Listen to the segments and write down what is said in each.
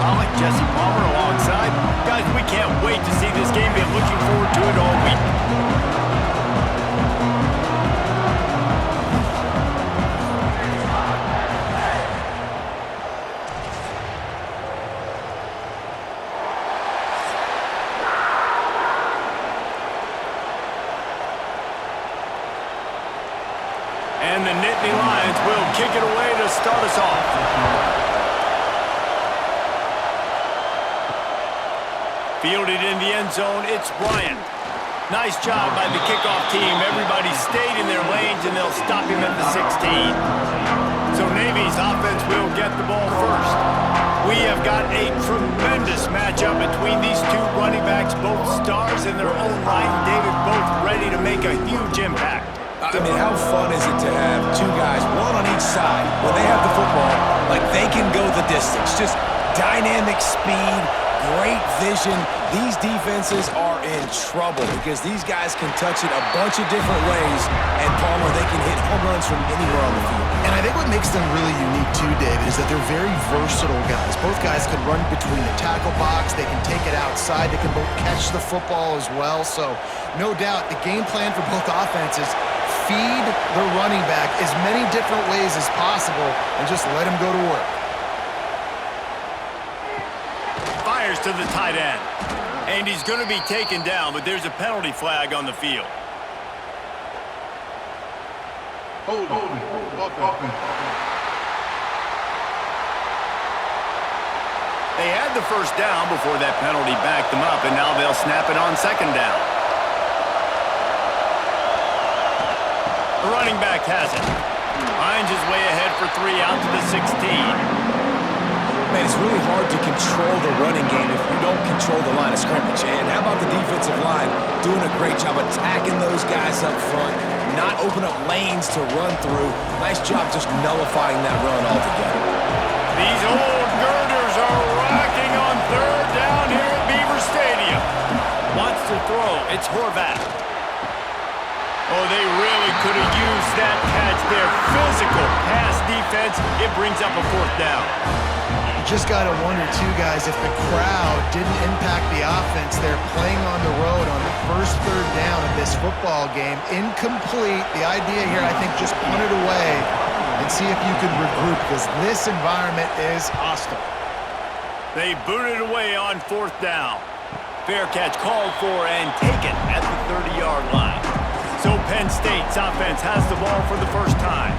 Pollock, Jesse Palmer alongside. Guys, we can't wait to see this game. Been looking forward to it all week. And the Nittany Lions will kick it away to start us off. Fielded in the end zone, it's Bryant. Nice job by the kickoff team. Everybody stayed in their lanes, and they'll stop him at the 16. So Navy's offense will get the ball first. We have got a tremendous matchup between these two running backs, both stars in their own right. David, both ready to make a huge impact. I mean, how fun is it to have two guys, one on each side, when they have the football, like they can go the distance. Just dynamic speed, great vision. These defenses are in trouble because these guys can touch it a bunch of different ways, and Palmer, they can hit home runs from anywhere on the field. And I think what makes them really unique too, David, is that they're very versatile guys. Both guys can run between the tackle box, they can take it outside, they can both catch the football as well. So no doubt the game plan for both offenses, feed the running back as many different ways as possible and just let him go to work. Fires to the tight end. And he's going to be taken down, but there's a penalty flag on the field. They had the first down before that penalty backed them up, and now they'll snap it on second down. The running back has it. Finds his way ahead for 3 out to the 16. Man, it's really hard to control the running game if you don't control the line of scrimmage. And how about the defensive line doing a great job attacking those guys up front, not open up lanes to run through. Nice job just nullifying that run altogether. These old girders are rocking on third down here at Beaver Stadium. Wants to throw. It's Horvath. Oh, they really could have used that catch there. Physical pass defense. It brings up a fourth down. You just got to wonder, too, guys, if the crowd didn't impact the offense. They're playing on the road on the first third down of this football game. Incomplete. The idea here, I think, just punt it away and see if you can regroup because this environment is hostile. They boot it away on fourth down. Fair catch called for and taken at the 30-yard line. So Penn State's offense has the ball for the first time.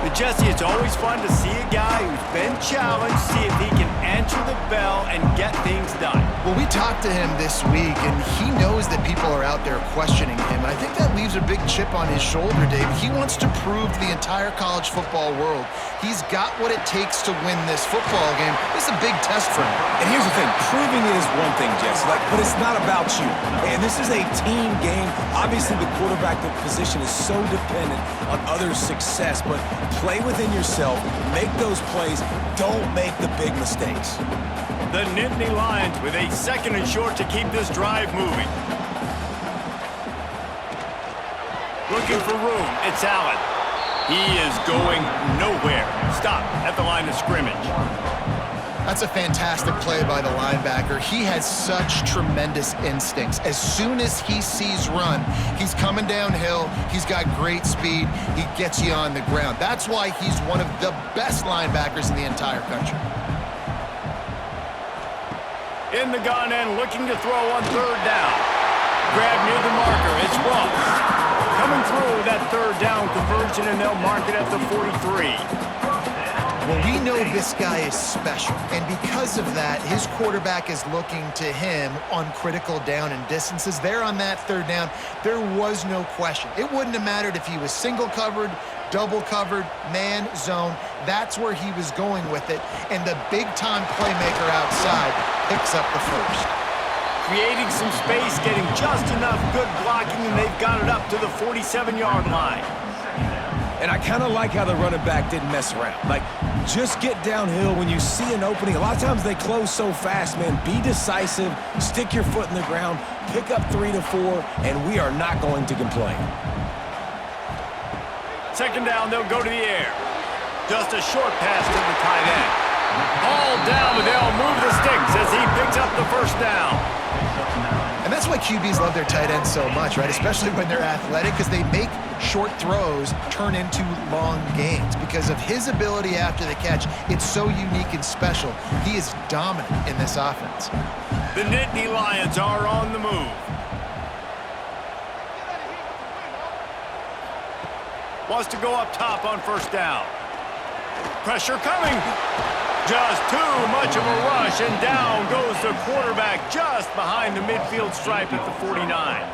But Jesse, it's always fun to see a guy who's been challenged, see if he can answer the bell and get things done. Well, we talked to him this week, and he knows that people are out there questioning him. And I think that leaves a big chip on his shoulder, Dave. He wants to prove to the entire college football world he's got what it takes to win this football game. This is a big test for him. And here's the thing. Proving it is one thing, Jesse, but it's not about you. And this is a team game. Obviously, the quarterback position is so dependent on others' success, but play within yourself, make those plays, don't make the big mistakes. The Nittany Lions with a second and short to keep this drive moving. Looking for room, it's Allar. He is going nowhere. Stop at the line of scrimmage. That's a fantastic play by the linebacker. He has such tremendous instincts. As soon as he sees run, he's coming downhill. He's got great speed. He gets you on the ground. That's why he's one of the best linebackers in the entire country. In the gun and looking to throw on third down. Grab near the marker. It's Ross. Coming through that third down conversion, and they'll mark it at the 43. Well, we know this guy is special, and because of that, his quarterback is looking to him on critical down and distances. There on that third down, there was no question. It wouldn't have mattered if he was single covered, double covered, man, zone. That's where he was going with it, and the big-time playmaker outside picks up the first. Creating some space, getting just enough good blocking, and they've got it up to the 47-yard line. And I kind of like how the running back didn't mess around. Like, just get downhill when you see an opening. A lot of times they close so fast, man. Be decisive, stick your foot in the ground, pick up 3 to 4, and we are not going to complain. Second down, they'll go to the air. Just a short pass to the tight end. All down, but they'll move the QBs love their tight ends so much, right? Especially when they're athletic, because they make short throws turn into long gains. Because of his ability after the catch, it's so unique and special. He is dominant in this offense. The Nittany Lions are on the move. Wants to go up top on first down. Pressure coming. Just too much of a rush, and down goes the quarterback just behind the midfield stripe at the 49.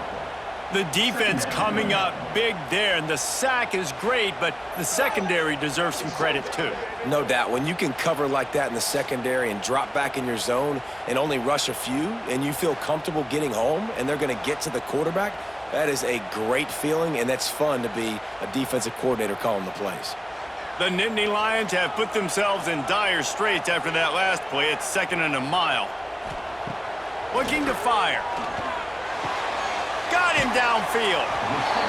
The defense coming up big there, and the sack is great, but the secondary deserves some credit too. No doubt. When you can cover like that in the secondary and drop back in your zone and only rush a few, and you feel comfortable getting home, and they're going to get to the quarterback, that is a great feeling, and that's fun to be a defensive coordinator calling the plays. The Nittany Lions have put themselves in dire straits after that last play. It's 2nd and a mile. Looking to fire. Got him downfield.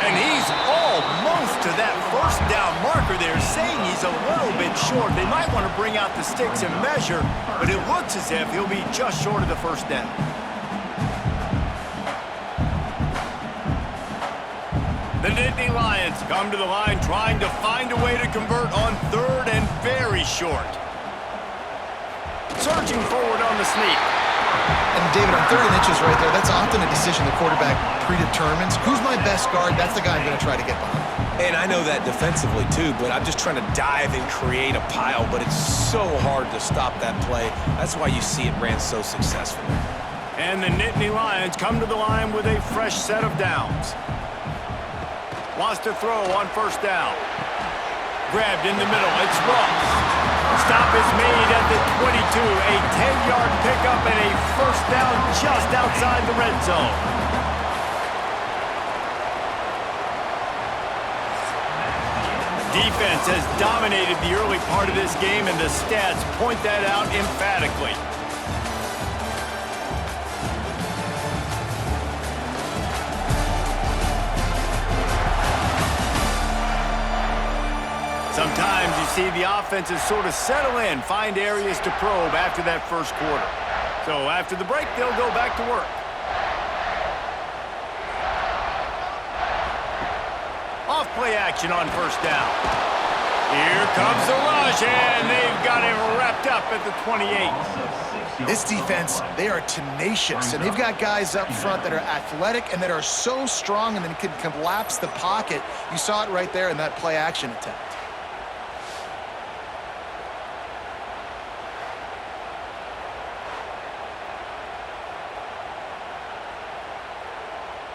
And he's almost to that first down marker there, saying he's a little bit short. They might want to bring out the sticks and measure, but it looks as if he'll be just short of the first down. The Nittany Lions come to the line trying to find a way to convert on 3rd and very short. Surging forward on the sneak. And David, on 3rd and inches right there, that's often a decision the quarterback predetermines. Who's my best guard? That's the guy I'm going to try to get behind. And I know that defensively too, but I'm just trying to dive and create a pile, but it's so hard to stop that play. That's why you see it ran so successfully. And the Nittany Lions come to the line with a fresh set of downs. Wants to throw on first down. Grabbed in the middle. It's Ross. Stop is made at the 22. A 10-yard pickup and a first down just outside the red zone. Defense has dominated the early part of this game, and the stats point that out emphatically. Sometimes you see the offenses sort of settle in, find areas to probe after that first quarter. So after the break, they'll go back to work. Off play action on first down. Here comes the rush, and they've got him wrapped up at the 28. This defense, they are tenacious, and they've got guys up front that are athletic and that are so strong and then can collapse the pocket. You saw it right there in that play action attempt.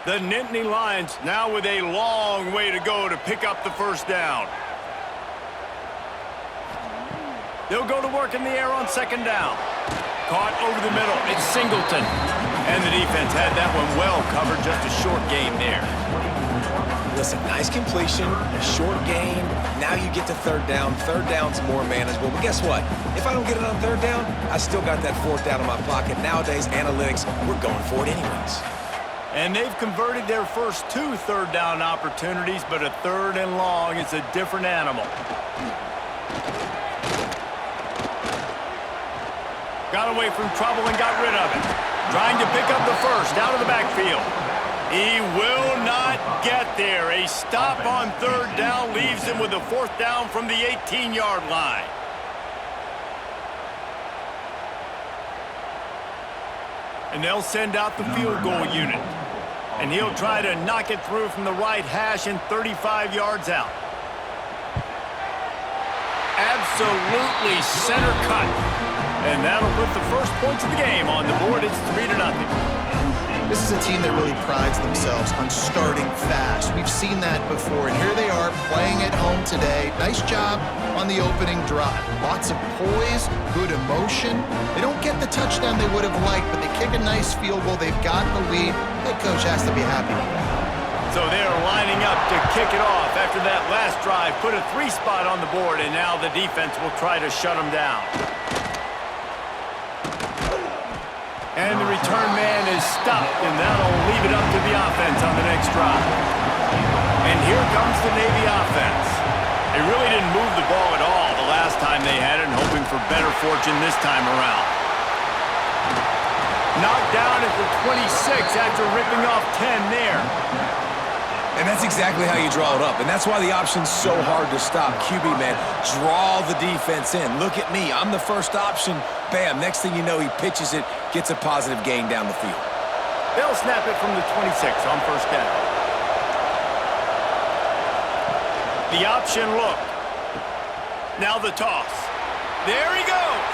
The Nittany Lions now with a long way to go to pick up the first down. They'll go to work in the air on second down. Caught over the middle. It's Singleton. And the defense had that one well covered. Just a short gain there. Listen, nice completion, short gain. Now you get to third down. Third down's more manageable. But guess what? If I don't get it on third down, I still got that fourth down in my pocket. Nowadays, analytics, we're going for it anyways. And they've converted their first 2 third down opportunities, but a 3rd and long is a different animal. Got away from trouble and got rid of it. Trying to pick up the first out of the backfield. He will not get there. A stop on 3rd down leaves him with a 4th down from the 18-yard line. And they'll send out the field goal unit. And he'll try to knock it through from the right hash and 35 yards out. Absolutely center cut. And that'll put the first points of the game on the board. It's 3-0. This is a team that really prides themselves on starting fast. We've seen that before, and here they are playing at home today. Nice job on the opening drive. Lots of poise, good emotion. They don't get the touchdown they would have liked, but they kick a nice field goal. They've got the lead. Head coach has to be happy with that. So they're lining up to kick it off after that last drive. Put a 3 spot on the board, and now the defense will try to shut them down. And the return man is stopped, and that'll leave it up to the offense on the next drive. And here comes the Navy offense. They really didn't move the ball at all the last time they had it, and hoping for better fortune this time around. Knocked down at the 26 after ripping off 10 there. And that's exactly how you draw it up. And that's why the option's so hard to stop. QB, man, draw the defense in. Look at me. I'm the first option. Bam. Next thing you know, he pitches it, gets a positive gain down the field. They'll snap it from the 26 on first down. The option look. Now the toss. There he goes.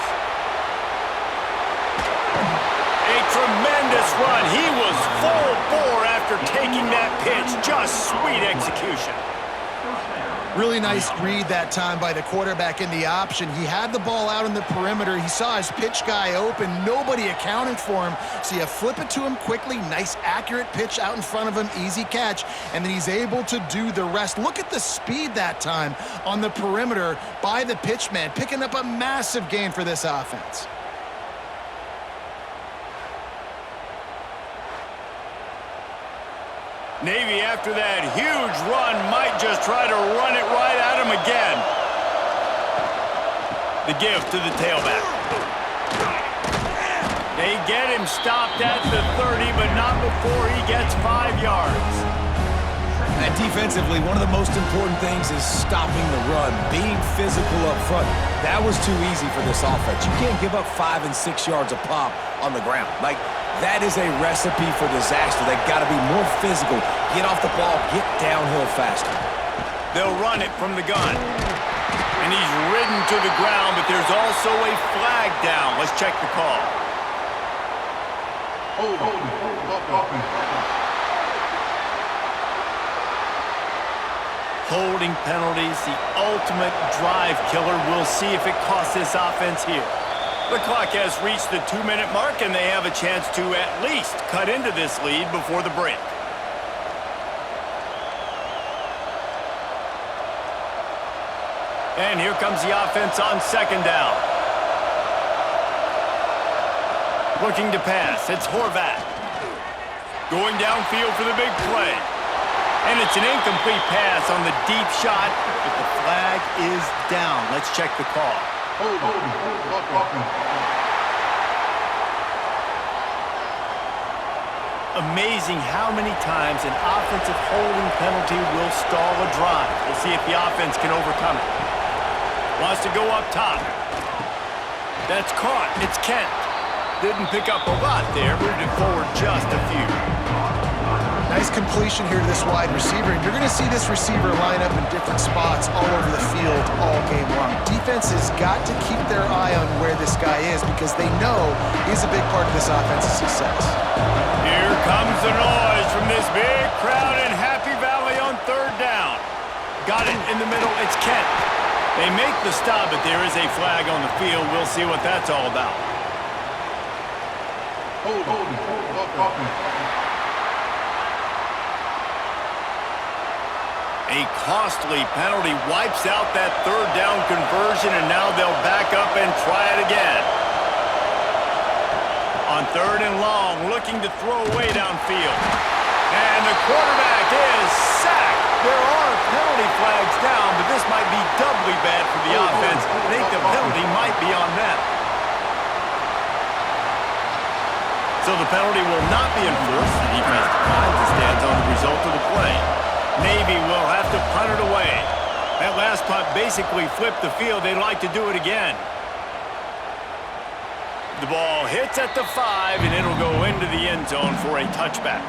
A tremendous run. He was full bore after taking that pitch. Just sweet execution. Really nice read that time by the quarterback in the option. He had the ball out on the perimeter. He saw his pitch guy open. Nobody accounted for him. So you flip it to him quickly. Nice, accurate pitch out in front of him. Easy catch. And then he's able to do the rest. Look at the speed that time on the perimeter by the pitchman, picking up a massive gain for this offense. Navy, after that huge run, might just try to run it right at him again. The give to the tailback. They get him stopped at the 30, but not before he gets 5 yards. And defensively, one of the most important things is stopping the run, being physical up front. That was too easy for this offense. You can't give up 5 and 6 yards a pop on the ground. That is a recipe for disaster. They've got to be more physical. Get off the ball, get downhill faster. They'll run it from the gun. And he's ridden to the ground, but there's also a flag down. Let's check the call. Holding penalties, the ultimate drive killer. We'll see if it costs this offense here. The clock has reached the 2-minute mark, and they have a chance to at least cut into this lead before the break. And here comes the offense on second down. Looking to pass, it's Horvath. Going downfield for the big play. And it's an incomplete pass on the deep shot, but the flag is down. Let's check the call. Amazing how many times an offensive holding penalty will stall a drive. We'll see if the offense can overcome it. Wants to go up top. That's caught. It's Kent. Didn't pick up a lot there. Moved it forward just a few. Nice completion here to this wide receiver, and you're going to see this receiver line up in different spots all over the field all game long. Defense has got to keep their eye on where this guy is because they know he's a big part of this offense's success. Here comes the noise from this big crowd in Happy Valley on third down. Got it in the middle. It's Kent. They make the stop, but there is a flag on the field. We'll see what that's all about. A costly penalty wipes out that third down conversion, and now they'll back up and try it again. On third and long, looking to throw away downfield. And the quarterback is sacked. There are penalty flags down, but this might be doubly bad for the offense. I think the penalty might be on them. So the penalty will not be enforced. The defense declines and stands on the result of the play. Navy will have to punt it away. That last punt basically flipped the field. They'd like to do it again. The ball hits at the 5, and it'll go into the end zone for a touchback.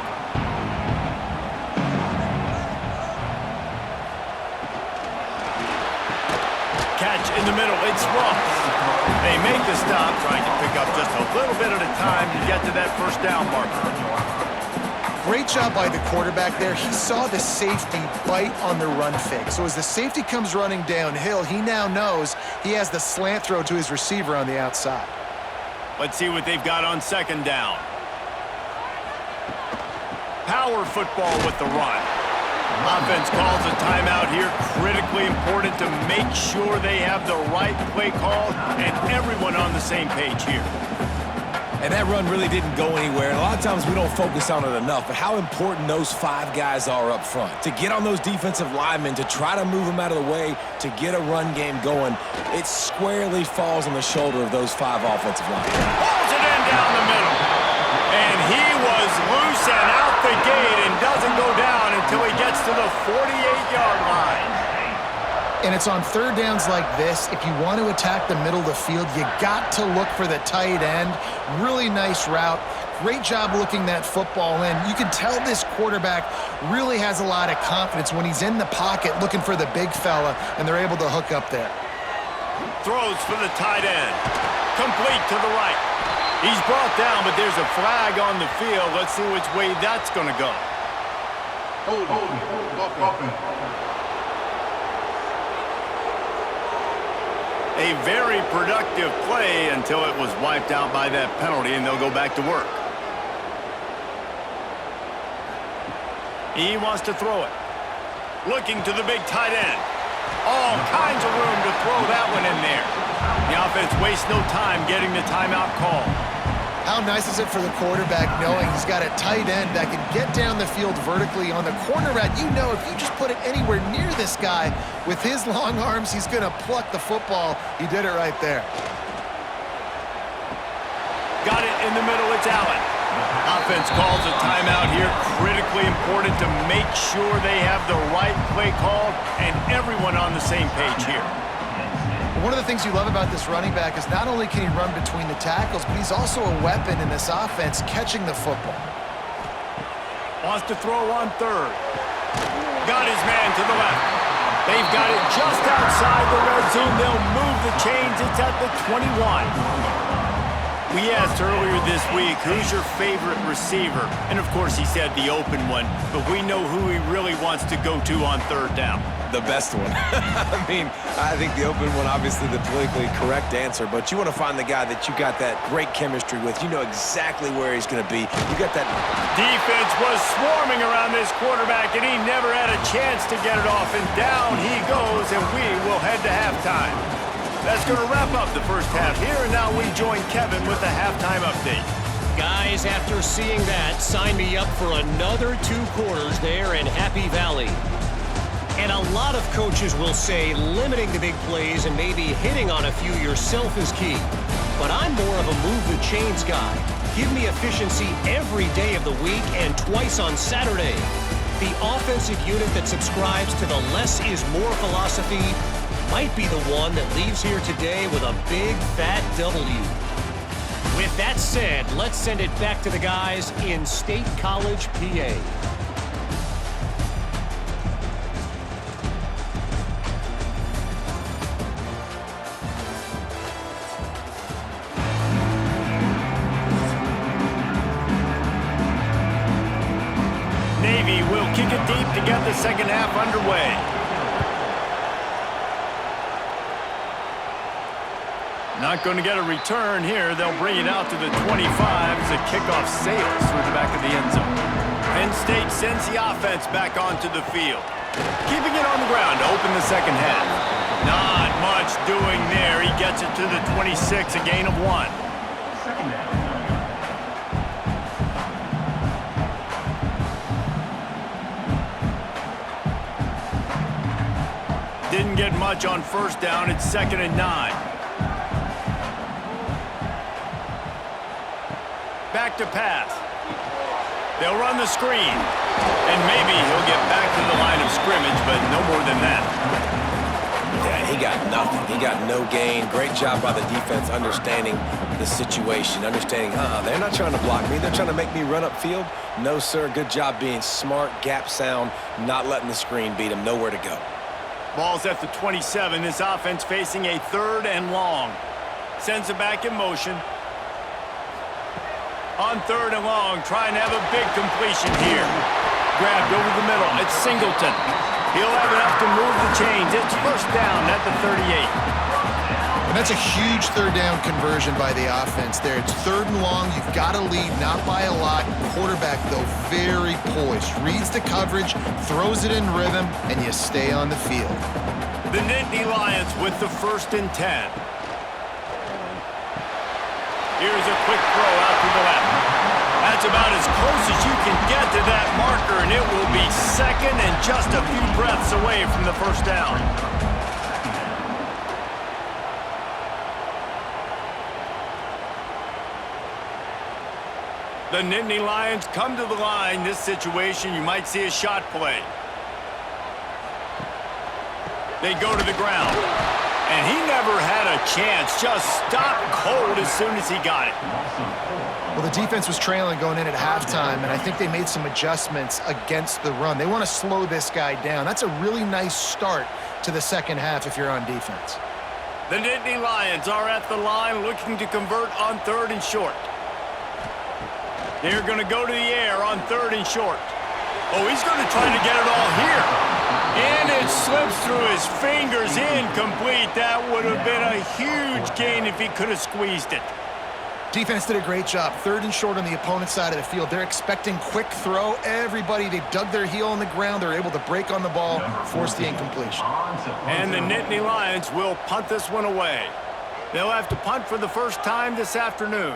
Catch in the middle. It's Ross. They make the stop, trying to pick up just a little bit at a time to get to that first down marker. Great job by the quarterback there. He saw the safety bite on the run fake. So as the safety comes running downhill, he now knows he has the slant throw to his receiver on the outside. Let's see what they've got on second down. Power football with the run. Offense calls a timeout here. Critically important to make sure they have the right play call and everyone on the same page here. And that run really didn't go anywhere. And a lot of times we don't focus on it enough, but how important those 5 guys are up front. To get on those defensive linemen, to try to move them out of the way, to get a run game going, it squarely falls on the shoulder of those 5 offensive linemen. Pulls it in down the middle. And it's on third downs like this. If you want to attack the middle of the field, you got to look for the tight end. Really nice route. Great job looking that football in. You can tell this quarterback really has a lot of confidence when he's in the pocket looking for the big fella, and they're able to hook up there. Throws for the tight end. Complete to the right. He's brought down, but there's a flag on the field. Let's see which way that's going to go. A very productive play until it was wiped out by that penalty, and they'll go back to work. He wants to throw it. Looking to the big tight end. All kinds of room to throw that one in there. The offense wastes no time getting the timeout call. How nice is it for the quarterback knowing he's got a tight end that can get down the field vertically on the corner route? You know if you just put it anywhere near this guy with his long arms, he's going to pluck the football. He did it right there. Got it in the middle. It's Allar. Offense calls a timeout here. Critically important to make sure they have the right play called and everyone on the same page here. One of the things you love about this running back is not only can he run between the tackles, but he's also a weapon in this offense catching the football. Wants to throw on third. Got his man to the left. They've got it just outside the red zone. They'll move the chains. It's at the 21. We asked earlier this week, who's your favorite receiver? And of course he said the open one, but we know who he really wants to go to on third down. The best one. I mean, I think the open one, obviously the politically correct answer, but you want to find the guy that you got that great chemistry with. You know exactly where he's going to be. You got that. Defense was swarming around this quarterback, and he never had a chance to get it off, and down he goes, and we will head to halftime. That's going to wrap up the first half here, and now we join Kevin with the halftime update. Guys, after seeing that, sign me up for another 2 quarters there in Happy Valley. And a lot of coaches will say limiting the big plays and maybe hitting on a few yourself is key. But I'm more of a move the chains guy. Give me efficiency every day of the week and twice on Saturday. The offensive unit that subscribes to the less is more philosophy might be the one that leaves here today with a big fat W. With that said, let's send it back to the guys in State College, PA. Navy will kick it deep to get the second half underway. Not going to get a return here. They'll bring it out to the 25 as the kickoff sails through the back of the end zone. Pennstate sends the offense back onto the field. Keeping it on the ground to open the second half. Not much doing there. He gets it to the 26, a gain of 1. Didn't get much on first down. It's 2nd and 9. Back to pass. They'll run the screen. And maybe he'll get back to the line of scrimmage, but no more than that. Yeah, he got nothing. He got no gain. Great job by the defense understanding the situation, understanding, they're not trying to block me. They're trying to make me run upfield. No, sir. Good job being smart, gap sound, not letting the screen beat him. Nowhere to go. Ball's at the 27. This offense facing a 3rd and long. Sends it back in motion. On 3rd and long, trying to have a big completion here. Grabbed over the middle. It's Singleton. He'll have enough to move the chains. It's first down at the 38. And that's a huge 3rd down conversion by the offense there. It's 3rd and long. You've got to lead, not by a lot. Quarterback, though, very poised. Reads the coverage, throws it in rhythm, and you stay on the field. The Nittany Lions with the 1st and 10. Here's a quick throw out to the left. That's about as close as you can get to that marker, and it will be 2nd and just a few breaths away from the first down. The Nittany Lions come to the line. This situation, you might see a shot play. They go to the ground. And he never had a chance. Just stopped cold as soon as he got it. Well, the defense was trailing going in at halftime, and I think they made some adjustments against the run. They want to slow this guy down. That's a really nice start to the second half if you're on defense. The Nittany Lions are at the line looking to convert on 3rd and short. They're going to go to the air on 3rd and short. Oh, he's going to try to get it all here. And it slips through his fingers, incomplete. That would have been a huge gain if he could have squeezed it. Defense did a great job. 3rd and short on the opponent's side of the field. They're expecting quick throw. Everybody, they dug their heel on the ground. They're able to break on the ball, force the incompletion. And the Nittany Lions will punt this one away. They'll have to punt for the first time this afternoon.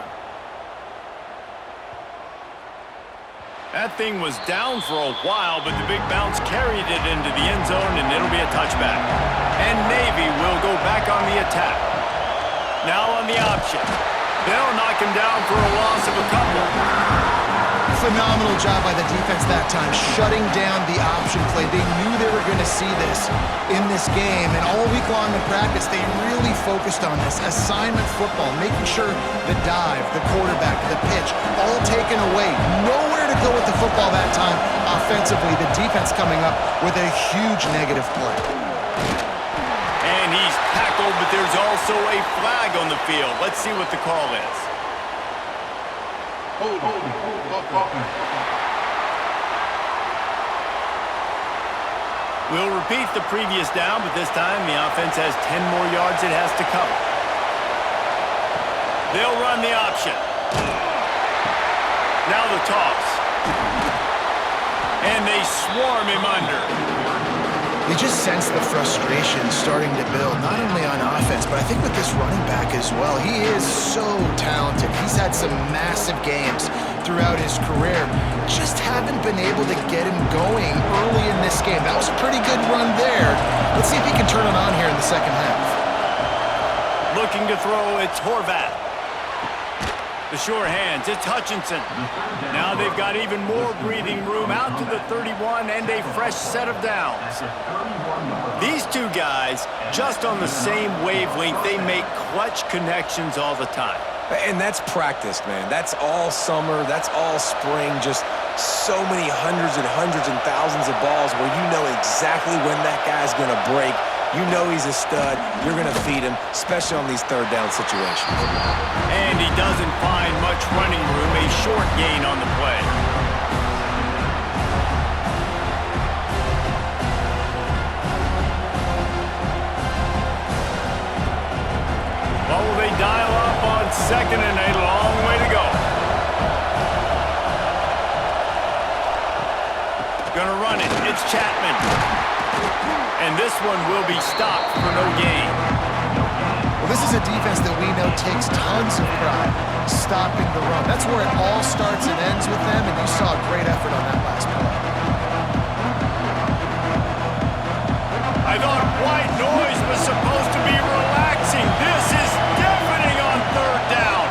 That thing was down for a while, but the big bounce carried it into the end zone, and it'll be a touchback. And Navy will go back on the attack. Now on the option. They'll knock him down for a loss of a couple. Phenomenal job by the defense that time, shutting down the option play. They knew they were going to see this in this game, and all week long in practice, they really focused on this. Assignment football, making sure the dive, the quarterback, the pitch, all taken away. Nowhere to go with the football that time offensively. The defense coming up with a huge negative play. And he's tackled, but there's also a flag on the field. Let's see what the call is. We'll repeat the previous down, but this time the offense has 10 more yards it has to cover. They'll run the option. Now the toss. And they swarm him under. You just sense the frustration starting to build, not only on offense, but I think with this running back as well. He is so talented. He's had some massive games throughout his career. Just haven't been able to get him going early in this game. That was a pretty good run there. Let's see if he can turn it on here in the second half. Looking to throw, it's Horvath. The sure hands, it's Hutchinson. Now they've got even more breathing room out to the 31 and a fresh set of downs. These two guys, just on the same wavelength, they make clutch connections all the time. And that's practice, man. That's all summer. That's all spring. Just so many hundreds and thousands of balls where you know exactly when that guy's going to break. You know he's a stud. You're going to feed him, especially on these 3rd down situations. And he doesn't find much running room. A short gain on the play. What will they dial up on 2nd and a long way to go? Gonna run it. It's Chapman. And this one will be stopped for no gain. Well, this is a defense that we know takes tons of pride stopping the run. That's where it all starts and ends with them, and you saw a great effort on that last play. I thought white noise was supposed to be relaxing. This is deafening on 3rd down.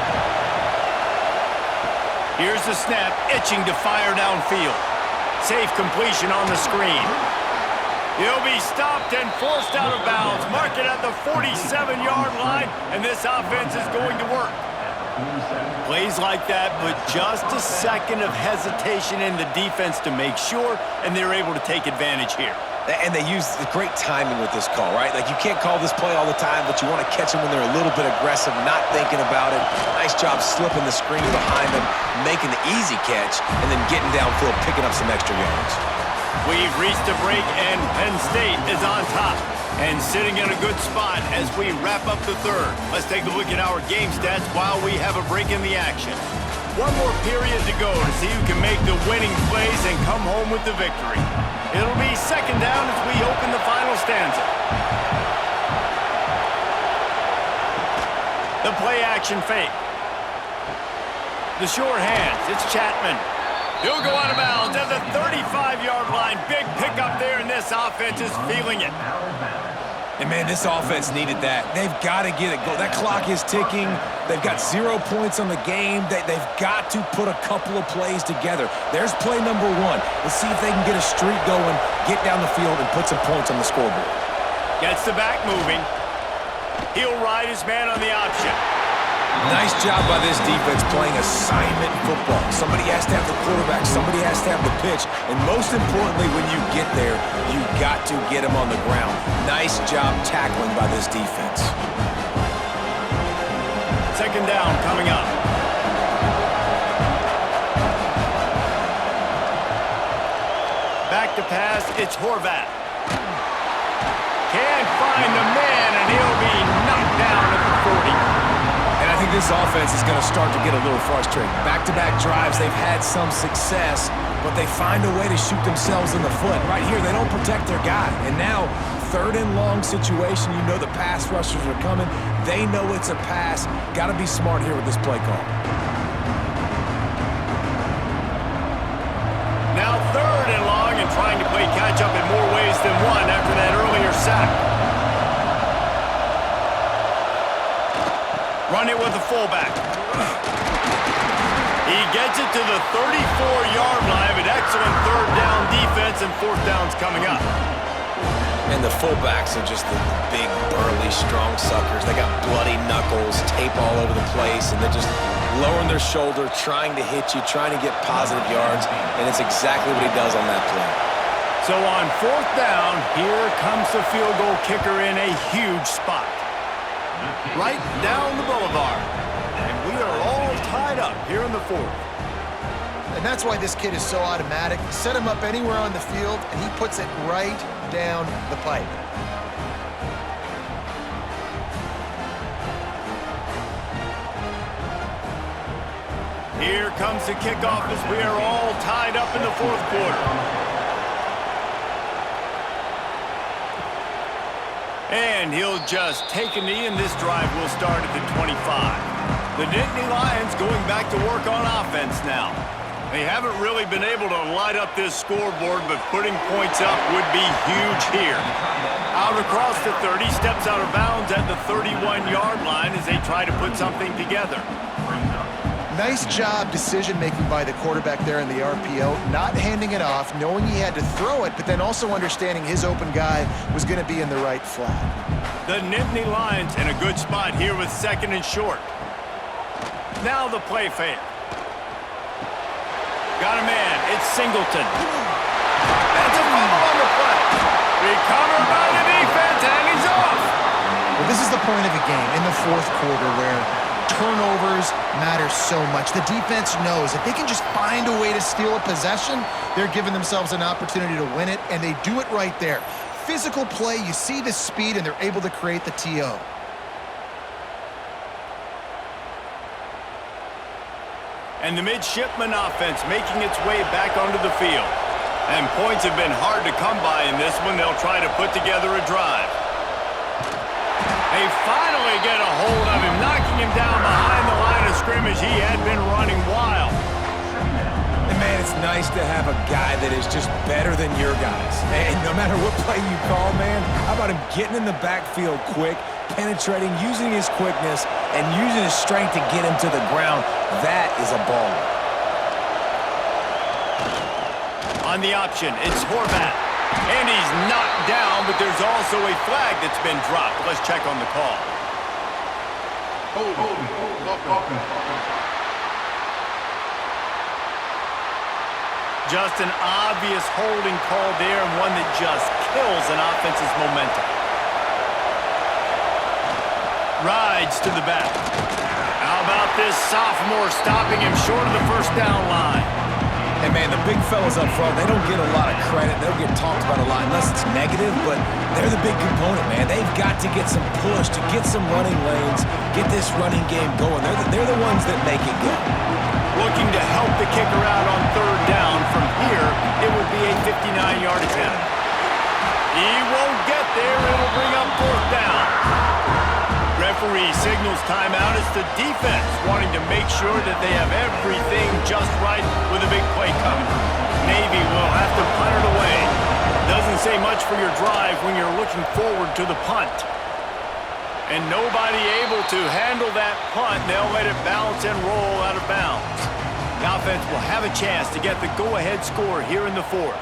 Here's the snap, itching to fire downfield. Safe completion on the screen. He'll be stopped and forced out of bounds. Mark it at the 47-yard line, and this offense is going to work. Plays like that, but just a second of hesitation in the defense to make sure, and they're able to take advantage here. And they use great timing with this call, right? Like, you can't call this play all the time, but you want to catch them when they're a little bit aggressive, not thinking about it. Nice job slipping the screen behind them, making the easy catch, and then getting downfield, picking up some extra yards. We've reached a break, and Pennstate is on top and sitting in a good spot as we wrap up the 3rd. Let's take a look at our game stats while we have a break in the action. One more period to go to see who can make the winning plays and come home with the victory. It'll be 2nd down as we open the final stanza. The play action fake. The sure hands, it's Chapman. He'll go out of bounds at the 35-yard line. Big pickup there, and this offense is feeling it. And, man, this offense needed that. They've got to get it go. That clock is ticking. They've got 0 points on the game. They've got to put a couple of plays together. There's play number 1. Let's see if they can get a streak going, get down the field, and put some points on the scoreboard. Gets the back moving. He'll ride his man on the option. Nice job by this defense playing assignment football. Somebody has to have the quarterback, somebody has to have the pitch, and most importantly, when you get there, you got to get him on the ground. Nice job tackling by this defense. Second down coming up. Back to pass, it's Horvath. Can't find the man, and he'll be knocked down at the 40. And I think this offense is going to start to get a little frustrated. Back-to-back drives, they've had some success, but they find a way to shoot themselves in the foot. Right here, they don't protect their guy. And now, third and long situation, you know the pass rushers are coming. They know it's a pass. Got to be smart here with this play call. Now third and long and trying to play catch-up in more ways than one after that earlier sack. Run it with the fullback. He gets it to the 34-yard line. An excellent third down defense, and fourth down's coming up. And the fullbacks are just the big, burly, strong suckers. They got bloody knuckles, tape all over the place, and they're just lowering their shoulder, trying to hit you, trying to get positive yards, and it's exactly what he does on that play. So on fourth down, here comes the field goal kicker in a huge spot. Right down the boulevard. And we are all tied up here in the fourth. And that's why this kid is so automatic. Set him up anywhere on the field, and he puts it right down the pipe. Here comes the kickoff as we are all tied up in the fourth quarter. And he'll just take a knee, and this drive will start at the 25. The Nittany Lions going back to work on offense now. They haven't really been able to light up this scoreboard, but putting points up would be huge here. Out across the 30, steps out of bounds at the 31-yard line as they try to put something together. Nice job decision-making by the quarterback there in the RPO, not handing it off, knowing he had to throw it, but then also understanding his open guy was going to be in the right flat. The Nittany Lions in a good spot here with second and short. Now the play fake. Got a man. It's Singleton. That's a fumble on the play. Recovered by the defense, and he's off. Well, this is the point of the game in the fourth quarter where turnovers matter so much. The defense knows if they can just find a way to steal a possession, they're giving themselves an opportunity to win it, and they do it right there. Physical play, you see the speed, and they're able to create the TO. And the Midshipmen offense making its way back onto the field. And points have been hard to come by in this one. They'll try to put together a drive. They finally get a hold of him, knocking him down behind the line of scrimmage. He had been running wild. And man, it's nice to have a guy that is just better than your guys. And no matter what play you call, man, how about him getting in the backfield quick, penetrating, using his quickness, and using his strength to get him to the ground. That is a baller. On the option, it's Horvath. And he's knocked down, but there's also a flag that's been dropped. Let's check on the call. Just an obvious holding call there, and one that just kills an offense's momentum. Rides to the back. How about this sophomore stopping him short of the first down line? Hey, man, the big fellas up front, they don't get a lot of credit. They don't get talked about a lot unless it's negative, but they're the big component, man. They've got to get some push, to get some running lanes, get this running game going. They're the ones that make it go. Looking to help the kicker out on third down. From here, it would be a 59-yard attempt. He won't get there. It'll bring up fourth down. Referee signals timeout. It's the defense wanting to make sure that they have everything just right with a big play coming. Navy will have to punt it away. Doesn't say much for your drive when you're looking forward to the punt. And nobody able to handle that punt. They'll let it bounce and roll out of bounds. The offense will have a chance to get the go-ahead score here in the fourth.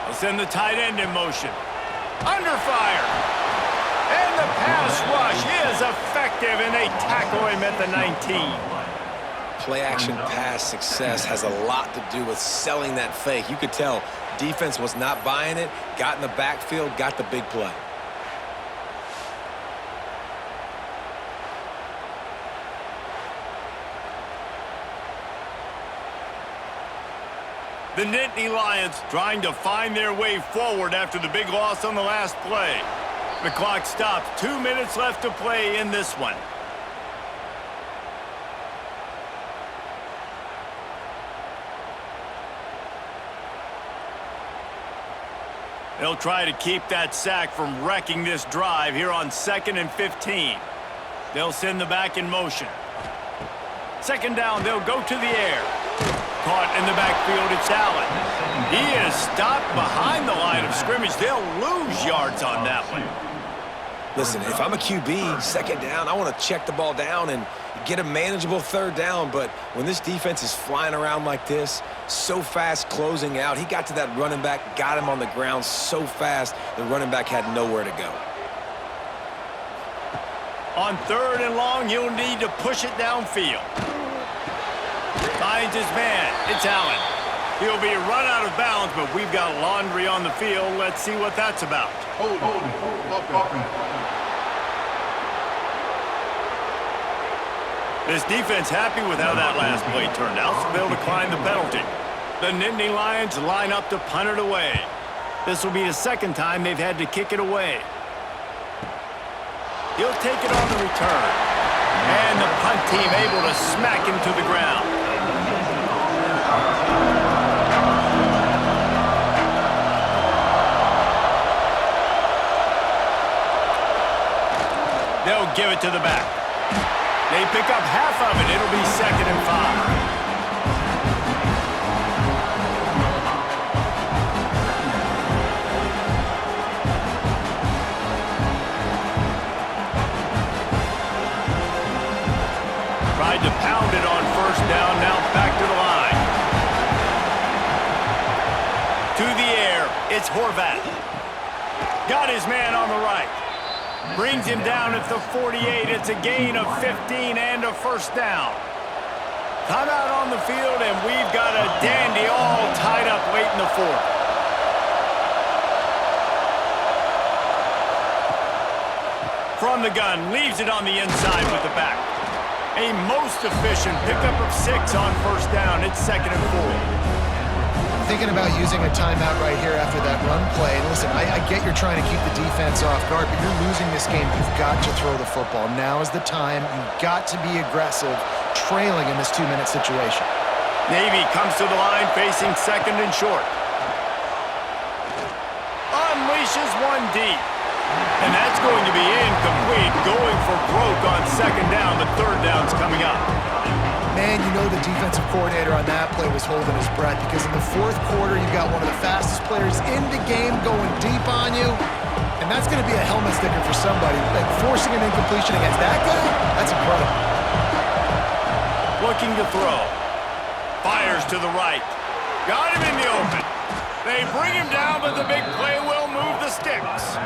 They'll send the tight end in motion. Under fire. And the pass rush is effective, and they tackle him at the 19. Play-action pass success has a lot to do with selling that fake. You could tell defense was not buying it, got in the backfield, got the big play. The Nittany Lions trying to find their way forward after the big loss on the last play. The clock stops. 2 minutes left to play in this one. They'll try to keep that sack from wrecking this drive here on 2nd and 15. They'll send the back in motion. Second down, they'll go to the air. Caught in the backfield, it's Allar. He is stopped behind the line of scrimmage. They'll lose yards on that one. Listen, if I'm a QB, second down, I want to check the ball down and get a manageable third down. But when this defense is flying around like this, so fast closing out, he got to that running back, got him on the ground so fast, the running back had nowhere to go. On 3rd and long, he'll need to push it downfield. Finds his man. It's Allen. He'll be run out of bounds, but we've got laundry on the field. Let's see what that's about. This defense happy with how that last play turned out, so they'll decline the penalty. The Nittany Lions line up to punt it away. This will be the second time they've had to kick it away. He'll take it on the return. And the punt team able to smack him to the ground. They'll give it to the back. They pick up half of it. It'll be 2nd and 5. Tried to pound it on 1st down, now back to the line. To the air, it's Horvath. Got his man on the right. Brings him down at the 48. It's a gain of 15 and a 1st down. Timeout on the field, and we've got a dandy all tied up late in the 4th. From the gun, leaves it on the inside with the back. A most efficient pickup of 6 on 1st down. It's 2nd and 4. Thinking about using a timeout right here after that run play. And listen, I get you're trying to keep the defense off guard, but you're losing this game. You've got to throw the football. Now is the time. You've got to be aggressive, trailing in this 2-minute situation. Navy comes to the line facing 2nd and short. Unleashes one deep. And that's going to be incomplete. Going for broke on 2nd down. The 3rd down's coming up. Man, you know the defensive coordinator on that play was holding his breath because in the 4th quarter, you've got one of the fastest players in the game going deep on you, and that's going to be a helmet sticker for somebody. Like forcing an incompletion against that guy, that's incredible. Looking to throw. Fires to the right. Got him in the open. They bring him down, but the big play will move the sticks.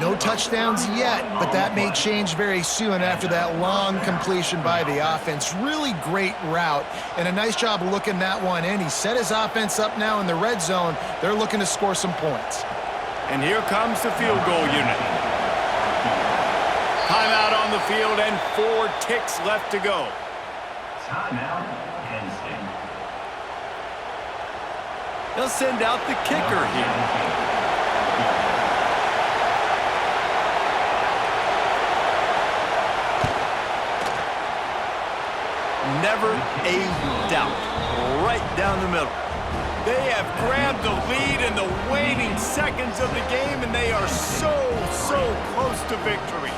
No touchdowns yet, but that may change very soon after that long completion by the offense. Really great route, and a nice job of looking that one in. He set his offense up now in the red zone. They're looking to score some points. And here comes the field goal unit. Timeout on the field and 4 ticks left to go. Timeout, Pennstate. They'll send out the kicker here. Never a doubt. Right down the middle. They have grabbed the lead in the waning seconds of the game, and they are so close to victory.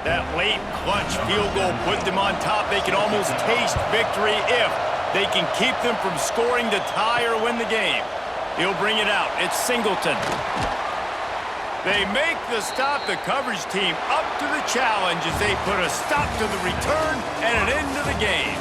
That late clutch field goal put them on top. They can almost taste victory if they can keep them from scoring to tie or win the game. He'll bring it out. It's Singleton. They make the stop. The coverage team up to the challenge as they put a stop to the return and an end to the game.